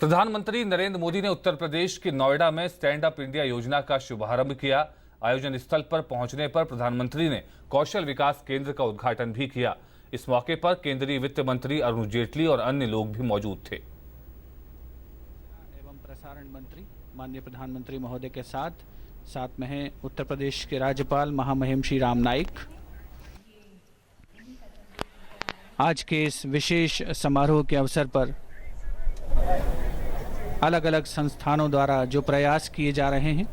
प्रधानमंत्री नरेंद्र मोदी ने उत्तर प्रदेश के नोएडा में स्टैंड अप इंडिया योजना का शुभारंभ किया। आयोजन स्थल पर पहुंचने पर प्रधानमंत्री ने कौशल विकास केंद्र का उद्घाटन भी किया। इस मौके पर केंद्रीय वित्त मंत्री अरुण जेटली और अन्य लोग भी मौजूद थे। एवं प्रसारण मंत्री माननीय प्रधानमंत्री महोदय के साथ में हैं उत्तर प्रदेश के राज्यपाल महामहिम श्री राम नाईक। आज के इस विशेष समारोह के अवसर पर अलग अलग संस्थानों द्वारा जो प्रयास किए जा रहे हैं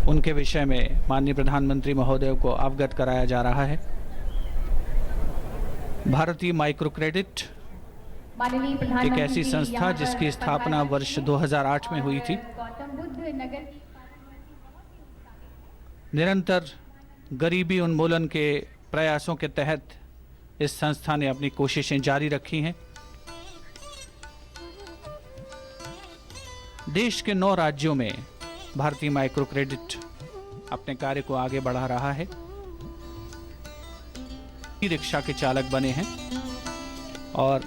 उनके विषय में माननीय प्रधानमंत्री महोदय को अवगत कराया जा रहा है। भारतीय माइक्रो क्रेडिट एक ऐसी संस्था जिसकी स्थापना वर्ष 2008 में हुई थी। निरंतर गरीबी उन्मूलन के प्रयासों के तहत इस संस्था ने अपनी कोशिशें जारी रखी हैं। देश के 9 राज्यों में भारतीय माइक्रो क्रेडिट अपने कार्य को आगे बढ़ा रहा है। रिक्शा के चालक बने हैं और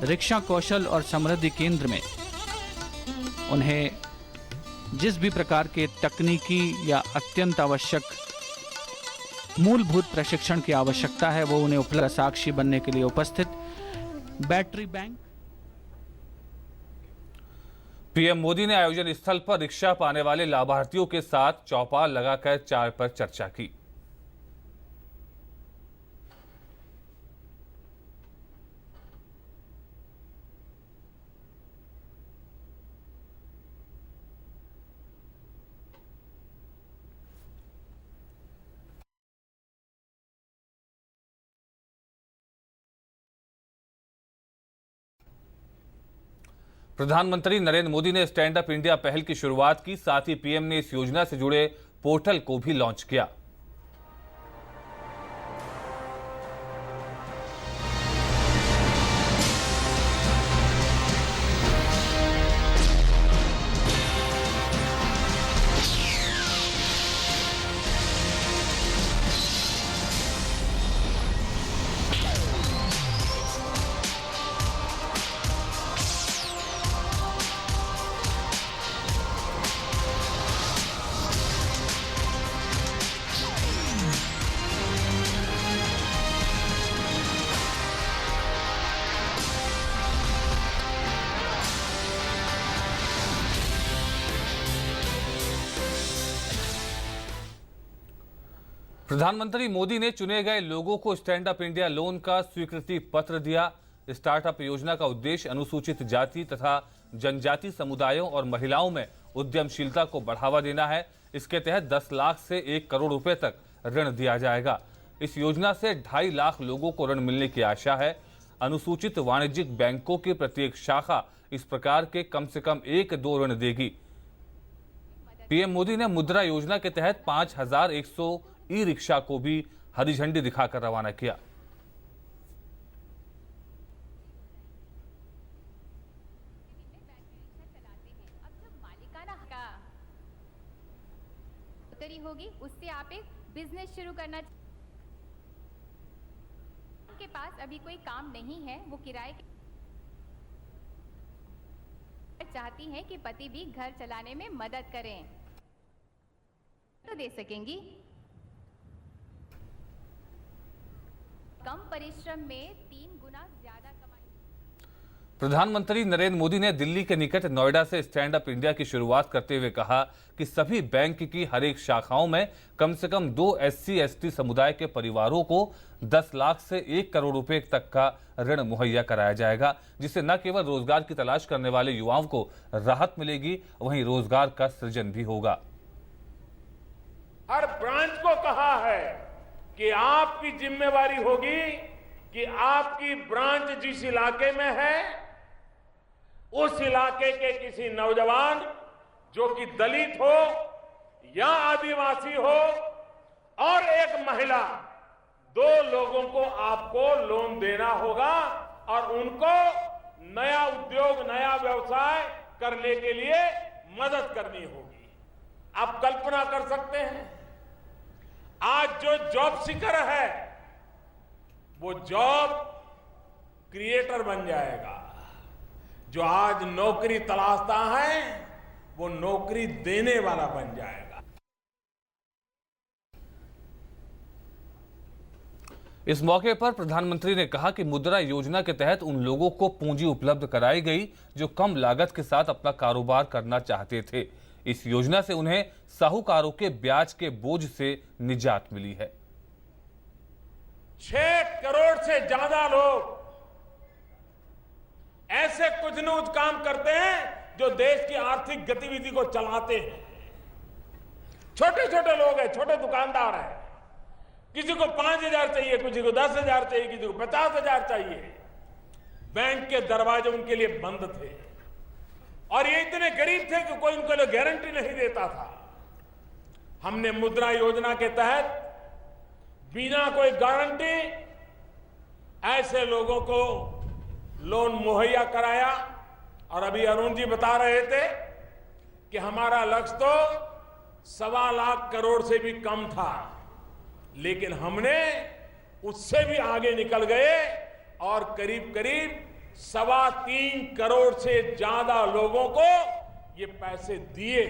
रिक्शा कौशल और समृद्धि केंद्र में उन्हें जिस भी प्रकार के तकनीकी या अत्यंत आवश्यक मूलभूत प्रशिक्षण की आवश्यकता है वो उन्हें उपलब्ध। साक्षी बनने के लिए उपस्थित बैटरी बैंक। पीएम मोदी ने आयोजन स्थल पर रिक्शा पाने वाले लाभार्थियों के साथ चौपाल लगाकर चाय पर चर्चा की। प्रधानमंत्री नरेंद्र मोदी ने स्टैंड अप इंडिया पहल की शुरुआत की। साथ ही पीएम ने इस योजना से जुड़े पोर्टल को भी लॉन्च किया। प्रधानमंत्री मोदी ने चुने गए लोगों को स्टैंड अप इंडिया लोन का स्वीकृति पत्र दिया। स्टार्टअप योजना का उद्देश्य अनुसूचित जाति तथा जनजाति समुदायों और महिलाओं में उद्यमशीलता को बढ़ावा देना है। इसके तहत 10 लाख से 1 करोड़ रुपए तक ऋण दिया जाएगा। इस योजना से 2.5 लाख लोगों को ऋण मिलने की आशा है। अनुसूचित वाणिज्यिक बैंकों की प्रत्येक शाखा इस प्रकार के कम से कम 1-2 ऋण देगी। पीएम मोदी ने मुद्रा योजना के तहत 5100 ई रिक्शा को भी हरी झंडी दिखाकर रवाना किया। उतरी होगी उससे आप एक बिजनेस शुरू करना। उनके पास अभी कोई काम नहीं है, वो किराए चाहती हैं कि पति भी घर चलाने में मदद करें तो दे सकेंगी। कम परिश्रम में 3 गुना ज्यादा कमाई। प्रधानमंत्री नरेंद्र मोदी ने दिल्ली के निकट नोएडा से स्टैंड अप इंडिया की शुरुआत करते हुए कहा कि सभी बैंक की हर एक शाखाओं में कम से कम 2 SC/ST समुदाय के परिवारों को 10 लाख से 1 करोड़ रुपए तक का ऋण मुहैया कराया जाएगा, जिससे न केवल रोजगार की तलाश करने वाले युवाओं को राहत मिलेगी, वहीं रोजगार का सृजन भी होगा। हर ब्रांच को कहा है कि आपकी जिम्मेवारी होगी कि आपकी ब्रांच जिस इलाके में है उस इलाके के किसी नौजवान जो कि दलित हो या आदिवासी हो और एक महिला, 2 लोगों को आपको लोन देना होगा और उनको नया उद्योग, नया व्यवसाय करने के लिए मदद करनी होगी। आप कल्पना कर सकते हैं आज जो जॉब सीकर है वो जॉब क्रिएटर बन जाएगा। जो आज नौकरी तलाशता है वो नौकरी देने वाला बन जाएगा। इस मौके पर प्रधानमंत्री ने कहा कि मुद्रा योजना के तहत उन लोगों को पूंजी उपलब्ध कराई गई जो कम लागत के साथ अपना कारोबार करना चाहते थे। इस योजना से उन्हें साहूकारों के ब्याज के बोझ से निजात मिली है। 6 करोड़ से ज्यादा लोग ऐसे कुछ काम करते हैं जो देश की आर्थिक गतिविधि को चलाते हैं। छोटे छोटे लोग हैं, छोटे दुकानदार हैं। किसी को 5,000 चाहिए, किसी को 10,000 चाहिए, किसी को 50,000 चाहिए। बैंक के दरवाजे उनके लिए बंद थे और ये इतने गरीब थे कि कोई उनको गारंटी नहीं देता था। हमने मुद्रा योजना के तहत बिना कोई गारंटी ऐसे लोगों को लोन मुहैया कराया। और अभी अरुण जी बता रहे थे कि हमारा लक्ष्य तो 1.25 लाख करोड़ से भी कम था, लेकिन हमने उससे भी आगे निकल गए और करीब करीब 3.25 करोड़ से ज्यादा लोगों को ये पैसे दिए।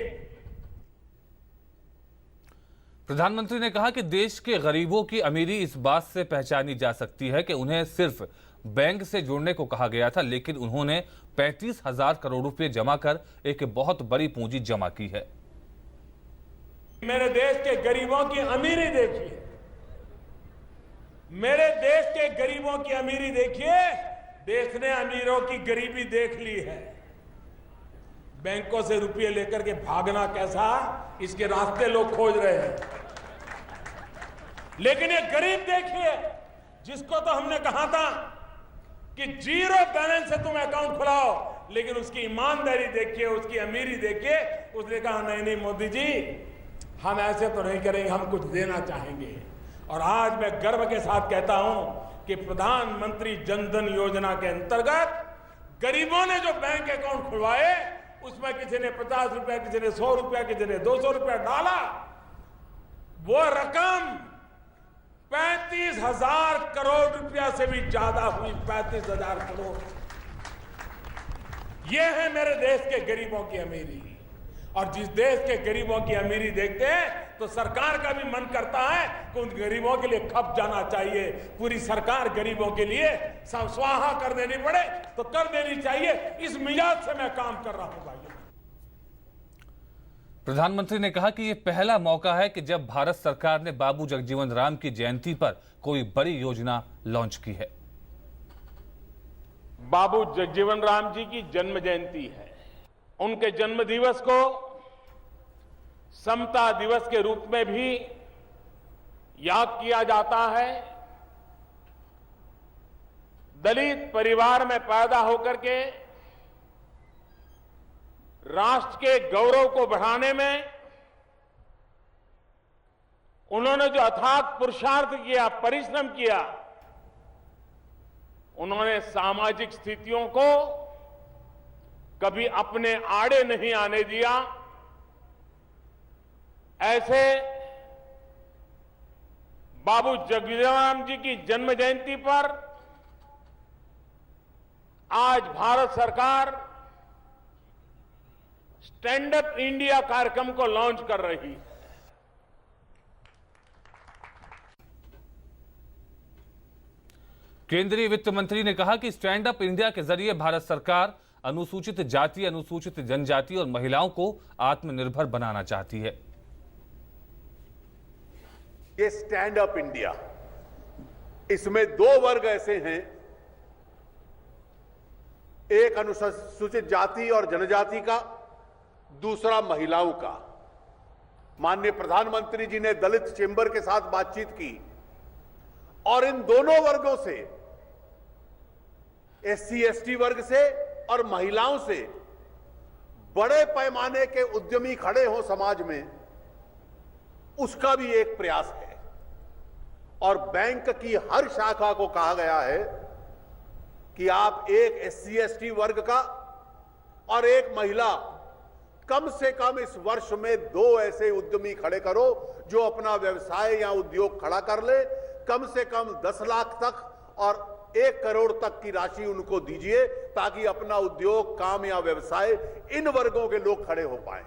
प्रधानमंत्री ने कहा कि देश के गरीबों की अमीरी इस बात से पहचानी जा सकती है कि उन्हें सिर्फ बैंक से जुड़ने को कहा गया था, लेकिन उन्होंने 35,000 करोड़ रुपए जमा कर एक बहुत बड़ी पूंजी जमा की है। मेरे देश के गरीबों की अमीरी देखिए, मेरे देश के गरीबों की अमीरी देखिए। देश ने अमीरों की गरीबी देख ली है। बैंकों से रुपये लेकर के भागना कैसा, इसके रास्ते लोग खोज रहे हैं। लेकिन ये गरीब देखिए, जिसको तो हमने कहा था कि 0 बैलेंस से तुम अकाउंट खुलाओ, लेकिन उसकी ईमानदारी देखिए, उसकी अमीरी देखिए। उसने कहा नहीं नहीं मोदी जी, हम ऐसे तो नहीं करेंगे, हम कुछ देना चाहेंगे। और आज मैं गर्व के साथ कहता हूं कि प्रधानमंत्री जनधन योजना के अंतर्गत गरीबों ने जो बैंक अकाउंट खुलवाए, उसमें किसी ने 50 रुपया, किसी ने 100 रुपया, किसी ने 200 रुपया डाला। वो रकम 35,000 करोड़ रुपया से भी ज्यादा हुई। 35,000 करोड़। ये है मेरे देश के गरीबों की अमीरी। और जिस देश के गरीबों की अमीरी देखते हैं तो सरकार का भी मन करता है कि उन गरीबों के लिए खप जाना चाहिए। पूरी सरकार गरीबों के लिए स्वाहा कर देनी पड़े तो कर देनी चाहिए। इस मिजाज से मैं काम कर रहा हूं भाई। प्रधानमंत्री ने कहा कि यह पहला मौका है कि जब भारत सरकार ने बाबू जगजीवन राम की जयंती पर कोई बड़ी योजना लॉन्च की है। बाबू जगजीवन राम जी की जन्म जयंती है। उनके जन्म दिवस को समता दिवस के रूप में भी याद किया जाता है। दलित परिवार में पैदा होकर के राष्ट्र के गौरव को बढ़ाने में उन्होंने जो अथाक पुरुषार्थ किया, परिश्रम किया, उन्होंने सामाजिक स्थितियों को कभी अपने आड़े नहीं आने दिया। ऐसे बाबू जगजीवन राम जी की जन्म जयंती पर आज भारत सरकार स्टैंड अप इंडिया कार्यक्रम को लॉन्च कर रही है। केंद्रीय वित्त मंत्री ने कहा कि स्टैंड अप इंडिया के जरिए भारत सरकार अनुसूचित जाति, अनुसूचित जनजाति और महिलाओं को आत्मनिर्भर बनाना चाहती है। ये स्टैंड अप इंडिया, इसमें 2 वर्ग ऐसे हैं, एक अनुसूचित जाति और जनजाति का, दूसरा महिलाओं का। माननीय प्रधानमंत्री जी ने दलित चेंबर के साथ बातचीत की और इन दोनों वर्गों से, एससी एसटी वर्ग से और महिलाओं से, बड़े पैमाने के उद्यमी खड़े हों समाज में, उसका भी एक प्रयास है। और बैंक की हर शाखा को कहा गया है कि आप एक एससी एसटी वर्ग का और एक महिला, कम से कम इस वर्ष में 2 ऐसे उद्यमी खड़े करो जो अपना व्यवसाय या उद्योग खड़ा कर ले, कम से कम 10 लाख तक और 1 करोड़ तक की राशि उनको दीजिए ताकि अपना उद्योग, काम या व्यवसाय इन वर्गों के लोग खड़े हो पाए।